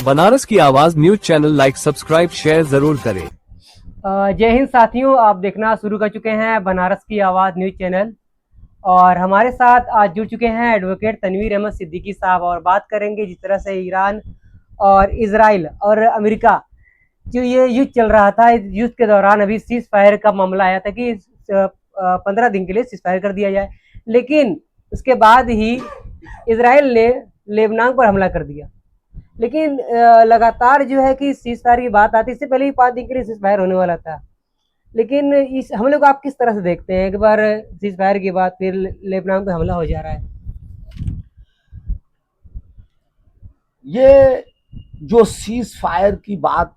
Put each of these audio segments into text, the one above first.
बनारस की आवाज news channel like subscribe share जरूर करें। जय हिंद साथियों, आप देखना शुरू कर चुके हैं बनारस की आवाज़ न्यूज चैनल और हमारे साथ आज जुड़ चुके हैं एडवोकेट तनवीर अहमद सिद्दीकी साहब और बात करेंगे जिस तरह से ईरान और इजराइल और अमेरिका जो ये युद्ध चल रहा था। इस युद्ध के दौरान अभी सीज फायर का मामला आया था कि 15 दिन के लिए सीज फायर कर दिया जाए, लेकिन उसके बाद ही इजराइल ने लेबनान पर हमला कर दिया। लेकिन लगातार जो है कि सीज फायर की बात आती, इससे पहले ही 5 दिन के लिए सीज फायर होने वाला था। लेकिन इस हमले को आप किस तरह से देखते हैं? एक बार सीज फायर के बाद फिर लेबनान पे हमला हो जा रहा है। ये जो सीज फायर की बात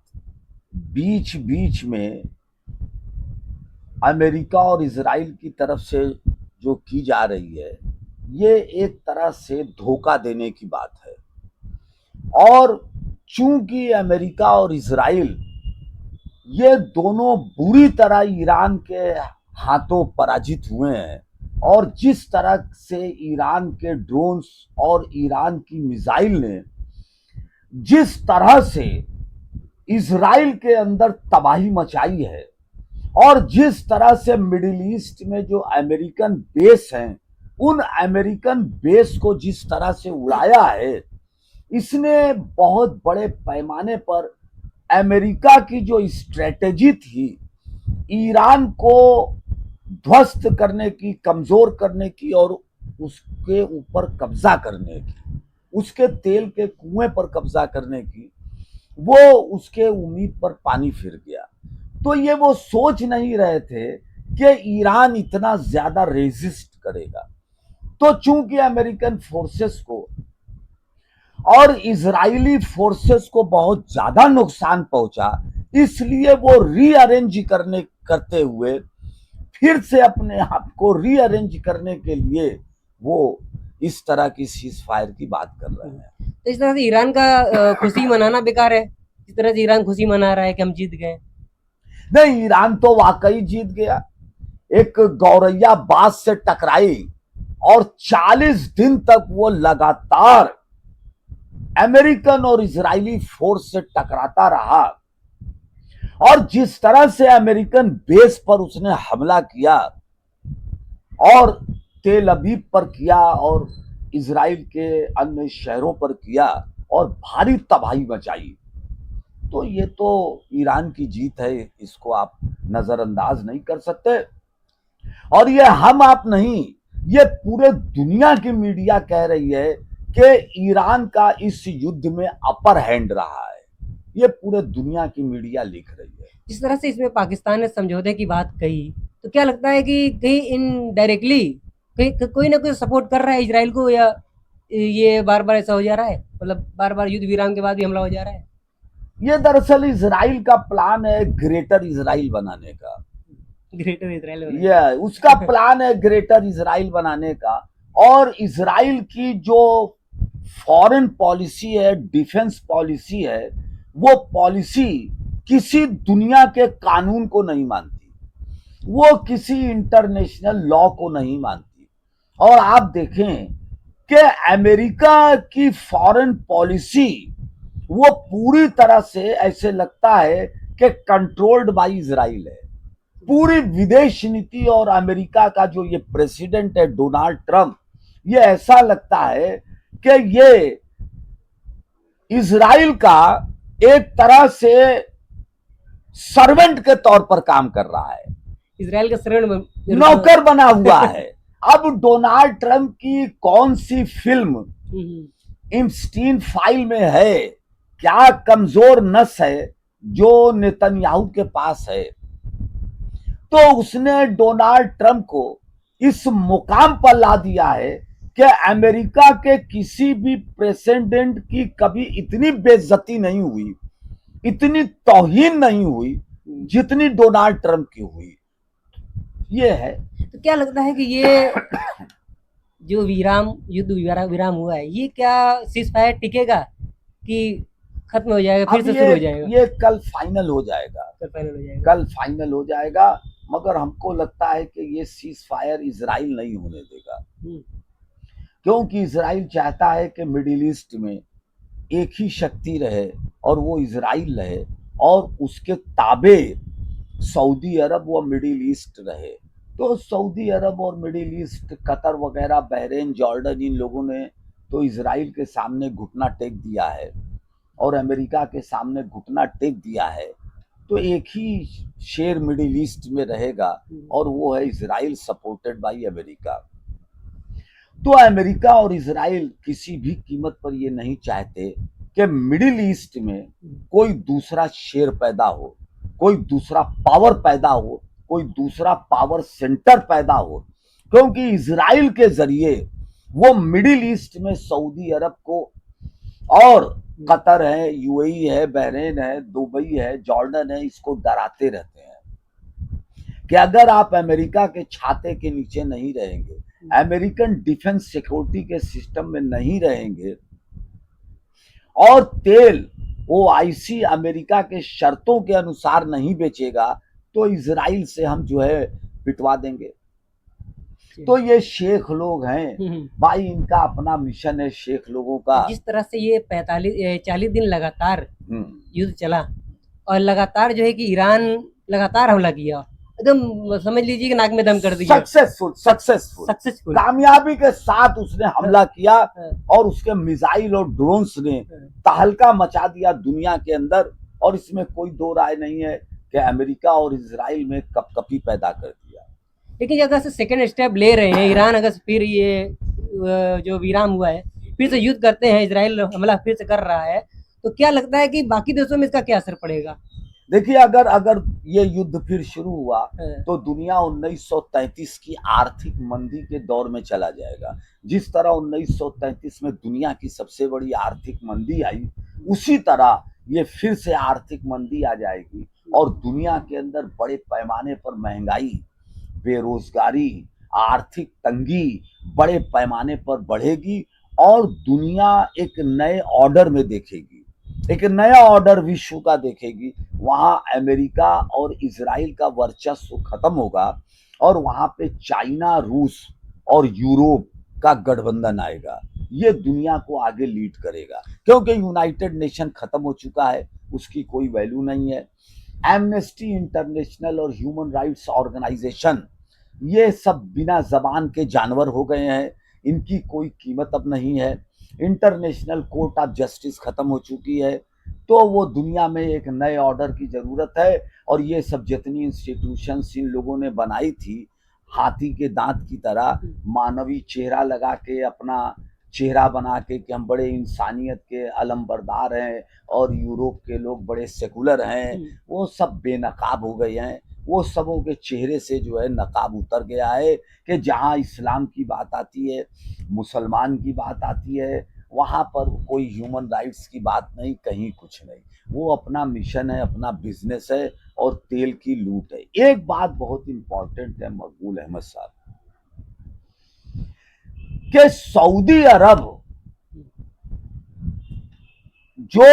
बीच बीच में अमेरिका और इजराइल की तरफ से जो की जा रही है, ये एक तरह से धोखा देने की बात है। और चूंकि अमेरिका और इजराइल ये दोनों बुरी तरह ईरान के हाथों पराजित हुए हैं और जिस तरह से ईरान के ड्रोन्स और ईरान की मिसाइल ने जिस तरह से इजराइल के अंदर तबाही मचाई है और जिस तरह से मिडिल ईस्ट में जो अमेरिकन बेस हैं, उन अमेरिकन बेस को जिस तरह से उड़ाया है, इसने बहुत बड़े पैमाने पर अमेरिका की जो स्ट्रेटेजी थी ईरान को ध्वस्त करने की, कमजोर करने की और उसके ऊपर कब्जा करने की, उसके तेल के कुएं पर कब्जा करने की, वो उसके उम्मीद पर पानी फिर गया। तो ये वो सोच नहीं रहे थे कि ईरान इतना ज्यादा रेजिस्ट करेगा। तो चूंकि अमेरिकन फोर्सेस को और इजरायली फोर्सेस को बहुत ज्यादा नुकसान पहुंचा, इसलिए वो रीअरेंज करते हुए फिर से अपने आप को रीअरेंज करने के लिए वो इस तरह की सीज फायर की बात कर रहे हैं। तो इस तरह से ईरान का खुशी मनाना बेकार है। इस तरह से ईरान खुशी मना रहा है कि हम जीत गए। नहीं, ईरान तो वाकई जीत गया। एक गौरैया बाज से टकराई और 40 दिन तक वो लगातार अमेरिकन और इजरायली फोर्स से टकराता रहा और जिस तरह से अमेरिकन बेस पर उसने हमला किया और तेल अवीव पर किया और इजराइल के अन्य शहरों पर किया और भारी तबाही मचाई, तो ये तो ईरान की जीत है, इसको आप नजरअंदाज नहीं कर सकते। और ये हम आप नहीं, ये पूरे दुनिया की मीडिया कह रही है कि ईरान का इस युद्ध में अपर हैंड रहा है। ये पूरे दुनिया की मीडिया लिख रही है। जिस तरह से इसमें पाकिस्तान ने समझौते की बात कही, तो क्या लगता है कि कहीं इनडायरेक्टली कोई ना कोई सपोर्ट कर रहा है इजराइल को, या ये बार बार ऐसा हो जा रहा है? मतलब बार बार युद्ध विराम के बाद भी हमला हो जा रहा है। ये दरअसल इजराइल का प्लान है ग्रेटर इजराइल बनाने का। ग्रेटर इजराइल ये उसका प्लान है ग्रेटर इजराइल बनाने का। और इजराइल की जो फॉरेन पॉलिसी है, डिफेंस पॉलिसी है, वो पॉलिसी किसी दुनिया के कानून को नहीं मानती, वो किसी इंटरनेशनल लॉ को नहीं मानती। और आप देखें कि अमेरिका की फॉरेन पॉलिसी वो पूरी तरह से ऐसे लगता है कि कंट्रोल्ड बाय इजराइल है। पूरी विदेश नीति और अमेरिका का जो ये प्रेसिडेंट है डोनाल्ड ट्रंप, ये ऐसा लगता है कि ये इजराइल का एक तरह से सर्वेंट के तौर पर काम कर रहा है, इजराइल का सर्वेंट, नौकर बना हुआ है। अब डोनाल्ड ट्रंप की कौन सी फिल्म इप्स्टीन फाइल में है, क्या कमजोर नस है जो नेतन्याहू के पास है, तो उसने डोनाल्ड ट्रंप को इस मुकाम पर ला दिया है कि अमेरिका के किसी भी प्रेसिडेंट की कभी इतनी बेइज्जती नहीं हुई, इतनी तौहीन नहीं हुई जितनी डोनाल्ड ट्रंप की हुई। ये है। तो क्या लगता है कि ये जो युद्ध विराम हुआ है, ये क्या सीज फायर टिकेगा कि खत्म हो जाएगा, फिर से शुरू हो जाएगा? ये कल फाइनल हो जाएगा, कल फाइनल हो जाएगा। मगर हमको लगता है कि ये सीज फायर इजराइल नहीं होने देगा, क्योंकि इजराइल चाहता है कि मिडिल ईस्ट में एक ही शक्ति रहे और वो इजराइल रहे और उसके ताबे सऊदी अरब व मिडिल ईस्ट रहे। तो सऊदी अरब और मिडिल ईस्ट, कतर वगैरह, बहरीन, जॉर्डन, इन लोगों ने तो इजराइल के सामने घुटना टेक दिया है और अमेरिका के सामने घुटना टेक दिया है। तो एक ही शेर मिडिल ईस्ट में रहेगा और वो है इजराइल सपोर्टेड बाय अमेरिका। तो अमेरिका और इजराइल किसी भी कीमत पर ये नहीं चाहते कि मिडिल ईस्ट में कोई दूसरा शेर पैदा हो, कोई दूसरा पावर पैदा हो, कोई दूसरा पावर सेंटर पैदा हो, क्योंकि इजराइल के जरिए वो मिडिल ईस्ट में सऊदी अरब को और कतर है, यूएई है, बहरीन है, दुबई है, जॉर्डन है, इसको डराते रहते हैं कि अगर आप अमेरिका के छाते के नीचे नहीं रहेंगे, अमेरिकन डिफेंस सिक्योरिटी के सिस्टम में नहीं रहेंगे और तेल ओआईसी अमेरिका के शर्तों के अनुसार नहीं बेचेगा, तो इजराइल से हम जो है पिटवा देंगे। तो ये शेख लोग हैं भाई, इनका अपना मिशन है शेख लोगों का। जिस तरह से ये 40 दिन लगातार युद्ध चला और लगातार जो है कि ईरान लगातार हमला किया, एकदम समझ लीजिए कि नाक में दम कर दिया। सक्सेसफुल कामयाबी के साथ उसने हमला किया और उसके मिसाइल और ड्रोन्स ने तहलका मचा दिया दुनिया के अंदर। और इसमें कोई दो राय नहीं है कि अमेरिका और इजराइल में कपकपी पैदा कर दिया। लेकिन अगर से सेकेंड स्टेप ले रहे हैं ईरान, अगर फिर ये जो विराम हुआ है फिर से युद्ध करते हैं, इजराइल हमला फिर से कर रहा है, तो क्या लगता है कि बाकी देशों में इसका क्या असर पड़ेगा? देखिए, अगर ये युद्ध फिर शुरू हुआ तो दुनिया 1933 की आर्थिक मंदी के दौर में चला जाएगा। जिस तरह 1933 में दुनिया की सबसे बड़ी आर्थिक मंदी आई, उसी तरह ये फिर से आर्थिक मंदी आ जाएगी और दुनिया के अंदर बड़े पैमाने पर महंगाई, बेरोजगारी, आर्थिक तंगी बड़े पैमाने पर बढ़ेगी और दुनिया एक नए ऑर्डर में देखेगी, एक नया ऑर्डर विश्व का देखेगी। वहां अमेरिका और इजराइल का वर्चस्व खत्म होगा और वहां पे चाइना, रूस और यूरोप का गठबंधन आएगा। ये दुनिया को आगे लीड करेगा, क्योंकि यूनाइटेड नेशन खत्म हो चुका है, उसकी कोई वैल्यू नहीं है। एमनेस्टी इंटरनेशनल और ह्यूमन राइट्स ऑर्गेनाइजेशन, ये सब बिना जबान के जानवर हो गए हैं, इनकी कोई कीमत अब नहीं है। इंटरनेशनल कोर्ट ऑफ जस्टिस खत्म हो चुकी है। तो वो दुनिया में एक नए ऑर्डर की जरूरत है। और ये सब जितनी इंस्टीट्यूशंस इन लोगों ने बनाई थी, हाथी के दांत की तरह मानवी चेहरा लगा के, अपना चेहरा बना के कि हम बड़े इंसानियत के अलमबरदार हैं और यूरोप के लोग बड़े सेकुलर हैं, वो सब बेनकाब हो गए हैं। वो सबों के चेहरे से जो है नकाब उतर गया है कि जहाँ इस्लाम की बात आती है, मुसलमान की बात आती है, वहाँ पर कोई ह्यूमन राइट्स की बात नहीं, कहीं कुछ नहीं। वो अपना मिशन है, अपना बिजनेस है और तेल की लूट है। एक बात बहुत इंपॉर्टेंट है मकबूल अहमद साहब, कि सऊदी अरब जो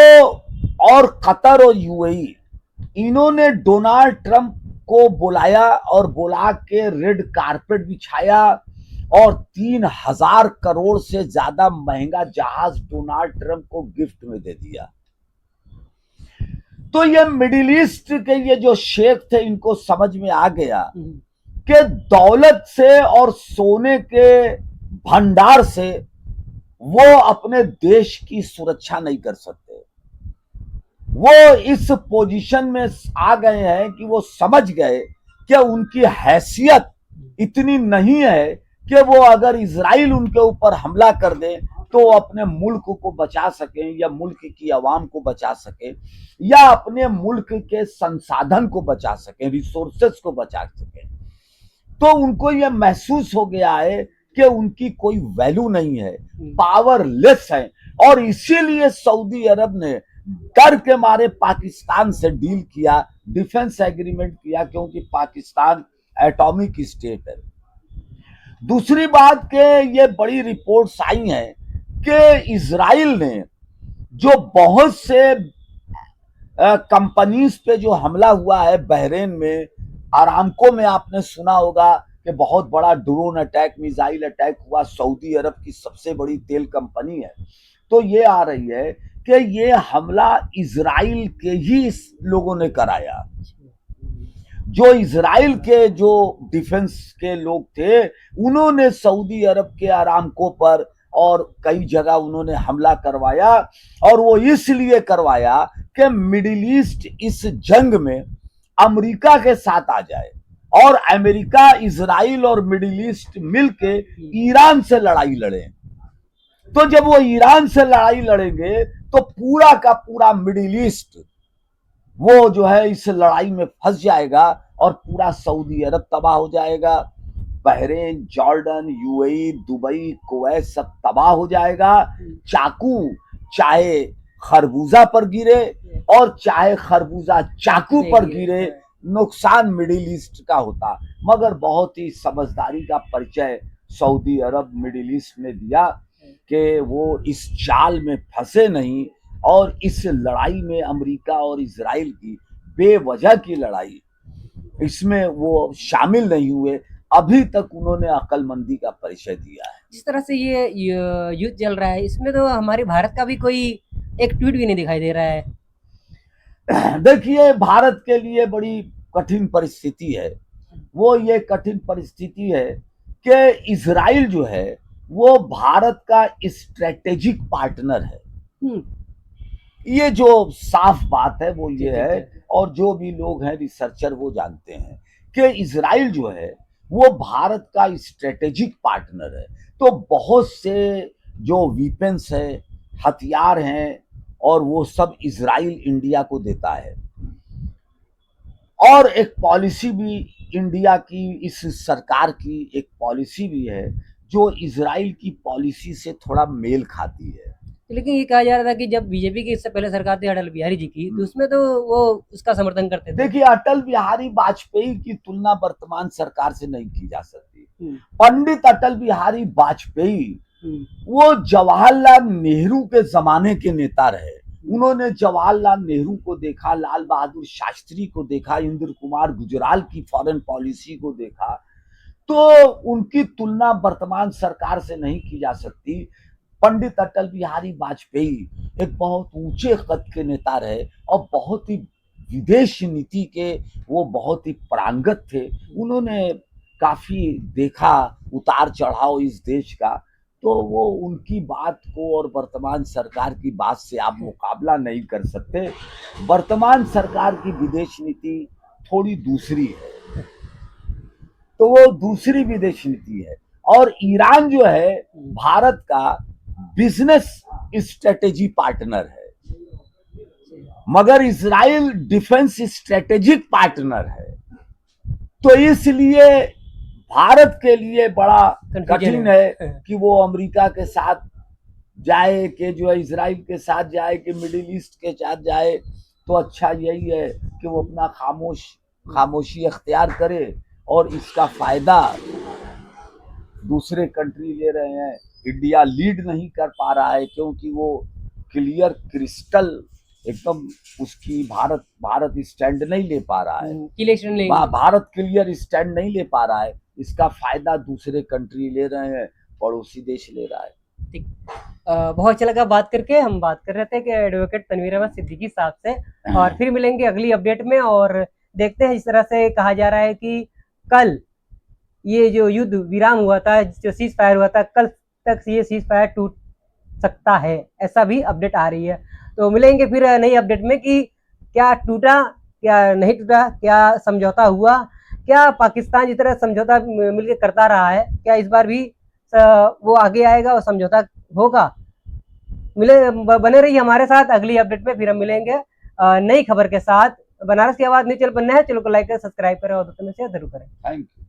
और कतर और यूएई, इन्होंने डोनाल्ड ट्रंप को बुलाया और बुला के रेड कारपेट बिछाया और 3000 करोड़ से ज्यादा महंगा जहाज डोनाल्ड ट्रंप को गिफ्ट में दे दिया। तो ये मिडिल ईस्ट के ये जो शेख थे, इनको समझ में आ गया कि दौलत से और सोने के भंडार से वो अपने देश की सुरक्षा नहीं कर सकते। वो इस पोजीशन में आ गए हैं कि वो समझ गए कि उनकी हैसियत इतनी नहीं है कि वो अगर इजराइल उनके ऊपर हमला कर दे तो अपने मुल्क को बचा सकें या मुल्क की आवाम को बचा सकें या अपने मुल्क के संसाधन को बचा सकें, रिसोर्सेस को बचा सकें। तो उनको ये महसूस हो गया है कि उनकी कोई वैल्यू नहीं है, पावरलेस है। और इसीलिए सऊदी अरब ने डर के मारे पाकिस्तान से डील किया, डिफेंस एग्रीमेंट किया, क्योंकि पाकिस्तान एटॉमिक स्टेट है। दूसरी बात के ये बड़ी रिपोर्ट्स आई हैं कि इजराइल ने जो बहुत से कंपनीज पे जो हमला हुआ है, बहरीन में, अरामको में, आपने सुना होगा कि बहुत बड़ा ड्रोन अटैक, मिसाइल अटैक हुआ। सऊदी अरब की सबसे बड़ी तेल कंपनी है। तो ये आ रही है कि ये हमला इजराइल के ही लोगों ने कराया। जो इजराइल के जो डिफेंस के लोग थे, उन्होंने सऊदी अरब के अरामको पर और कई जगह उन्होंने हमला करवाया, और वो इसलिए करवाया कि मिडिल ईस्ट इस जंग में अमेरिका के साथ आ जाए, और अमेरिका, इजराइल और मिडिल ईस्ट मिलके ईरान से लड़ाई लड़े। तो जब वो ईरान से लड़ाई लड़ेंगे तो पूरा का पूरा मिडिल ईस्ट वो जो है इस लड़ाई में फंस जाएगा, और पूरा सऊदी अरब तबाह हो जाएगा, Bahrain, Jordan, UAE, Dubai, Kuwait सब तबाह हो जाएगा। चाकू चाहे खरबूजा पर गिरे और चाहे खरबूजा चाकू पर गिरे, नुकसान मिडिल ईस्ट का होता। मगर बहुत ही समझदारी का परिचय सऊदी अरब मिडिल ईस्ट ने दिया कि वो इस चाल में फंसे नहीं, और इस लड़ाई में अमेरिका और इजराइल की बेवजह की लड़ाई, इसमें वो शामिल नहीं हुए। अभी तक उन्होंने अक्लमंदी का परिचय दिया है। जिस तरह से ये युद्ध चल रहा है, इसमें तो हमारे भारत का भी कोई एक ट्वीट भी नहीं दिखाई दे रहा है। देखिए, भारत के लिए बड़ी कठिन परिस्थिति है। वो ये कठिन परिस्थिति है कि इजराइल जो है वो भारत का स्ट्रेटेजिक पार्टनर है। ये जो साफ बात है वो ये है, और जो भी लोग हैं रिसर्चर वो जानते हैं कि इजराइल जो है वो भारत का स्ट्रेटेजिक पार्टनर है। तो बहुत से जो वीपन्स है, हथियार हैं, और वो सब इजराइल इंडिया को देता है। और एक पॉलिसी भी इंडिया की, इस सरकार की एक पॉलिसी भी है जो इजराइल की पॉलिसी से थोड़ा मेल खाती है। लेकिन ये कहा जा रहा था कि जब बीजेपी की इससे पहले सरकार थी अटल बिहारी जी की, तो उसमें तो वो उसका समर्थन करते थे। देखिए, अटल बिहारी वाजपेयी की तुलना वर्तमान सरकार से नहीं की जा सकती। पंडित अटल बिहारी वाजपेयी वो जवाहरलाल नेहरू के जमाने के नेता रहे। उन्होंने जवाहरलाल नेहरू को देखा, लाल बहादुर शास्त्री को देखा, इंद्र कुमार गुजराल की फॉरेन पॉलिसी को देखा। तो उनकी तुलना वर्तमान सरकार से नहीं की जा सकती। पंडित अटल बिहारी वाजपेयी एक बहुत ऊंचे कद के नेता रहे, और बहुत ही विदेश नीति के वो बहुत ही पारंगत थे। उन्होंने काफी देखा उतार चढ़ाव इस देश का। तो वो उनकी बात को और वर्तमान सरकार की बात से आप मुकाबला नहीं कर सकते। वर्तमान सरकार की विदेश नीति थोड़ी दूसरी है, तो वो दूसरी विदेश नीति है। और ईरान जो है भारत का बिजनेस स्ट्रेटेजी पार्टनर है, मगर इजराइल डिफेंस स्ट्रेटेजिक पार्टनर है। तो इसलिए भारत के लिए बड़ा कठिन है कि वो अमेरिका के साथ जाए, कि जो है इजराइल के साथ जाए, कि मिडिल ईस्ट के साथ जाए। तो अच्छा यही है कि वो अपना खामोशी अख्तियार करे, और इसका फायदा दूसरे कंट्री ले रहे हैं। इंडिया लीड नहीं कर पा रहा है, क्योंकि वो क्लियर क्रिस्टल एकदम उसकी भारत स्टैंड नहीं ले पा रहा है। भारत क्लियर स्टैंड नहीं ले पा रहा है। इसका फायदा दूसरे कंट्री ले रहे हैं, पड़ोसी देश ले रहा है। ठीक, बहुत अच्छा लगा बात करके। हम बात कर रहे थे कि एडवोकेट तनवीर अहमद सिद्दीकी साहब से, और फिर मिलेंगे अगली अपडेट में। और देखते हैं, जिस तरह से कहा जा रहा है कि कल ये जो युद्ध विराम हुआ था, जो सीज फायर हुआ था, कल तक ये सीज फायर टूट सकता है, ऐसा भी अपडेट आ रही है। तो मिलेंगे फिर नई अपडेट में कि क्या टूटा, क्या नहीं टूटा, क्या समझौता हुआ, क्या पाकिस्तान जिस तरह समझौता मिलकर करता रहा है, क्या इस बार भी वो आगे आएगा और समझौता होगा। बने रहिए हमारे साथ अगली अपडेट में। फिर हम मिलेंगे नई खबर के साथ। बनारस की आवाज न्यूज़ चैनल पर नए, चैनल को लाइक करें, सब्सक्राइब करें और दोस्तों में शेयर जरूर करें। Thank you.